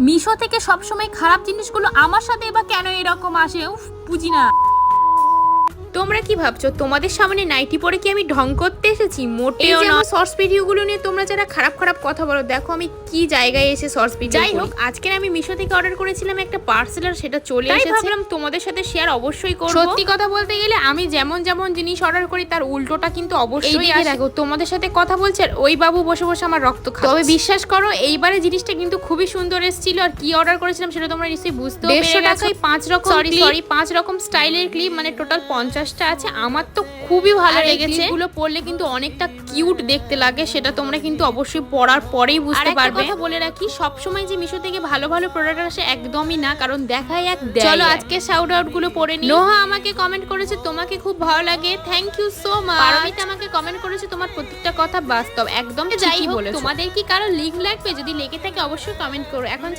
মিশো থেকে সবসময় খারাপ জিনিসগুলো আমার সাথে এবার কেন এরকম আসে? উফ, বুঝি না। তোমরা কি ভাবছো তোমাদের সামনে নাইটি পরে কি আমি ঢং করতে এসেছি? মোটেও না। শর্টস ভিডিওগুলো নিয়ে তোমরা যারা খারাপ খারাপ কথা বলো, দেখো আমি কি জায়গায় এসে শর্টস ভিডিও। যাই হোক, আজকে আমি মিশো থেকে অর্ডার করেছিলাম একটা পার্সেল, আর সেটা চলে এসেছে। ভাবলাম তোমাদের সাথে শেয়ার অবশ্যই করব। সত্যি কথা বলতে গেলে আমি যেমন যেমন জিনিস অর্ডার করি তার উল্টোটা কিন্তু অবশ্যই আসে। দেখো তোমাদের সাথে কথা বলছে আর ওই বাবু বসে বসে আমার রক্ত খাচ্ছে। তবে বিশ্বাস করো, এইবারে জিনিসটা কিন্তু খুবই সুন্দর এসেছিল। আর কি অর্ডার করেছিলাম সেটা তোমরা নিশ্চয়ই বুঝতে পেরে গেছো। 150 টাকায় 5 রকম স্টাইলের ক্লিপ, মানে টোটাল 50টা আছে। আমার তো খুবই ভালো লেগেছে। এগুলো পরলে কিন্তু অনেকটা কিউট দেখতে লাগে, সেটা তোমরা কিন্তু অবশ্যই পরার পরেই বুঝতে পারবে। কথা বলে রাখি, সবসময় যে মিশো থেকে ভালো ভালো প্রোডাক্ট আসে একদমই না, কারণ দেখায় এক দেয়। চলো আজকে শাউট আউট গুলো পরে নি। নোহা আমাকে কমেন্ট করেছে তোমাকে খুব ভালো লাগে, thank you so much. Paramita আমাকে কমেন্ট করেছে তোমার প্রত্যেকটা কথা বাস্তব, একদম ঠিকই বলেছো। তোমাদের কি কারো লিংক লাগবে? যদি লেগে থাকে অবশ্যই কমেন্ট করো। এখন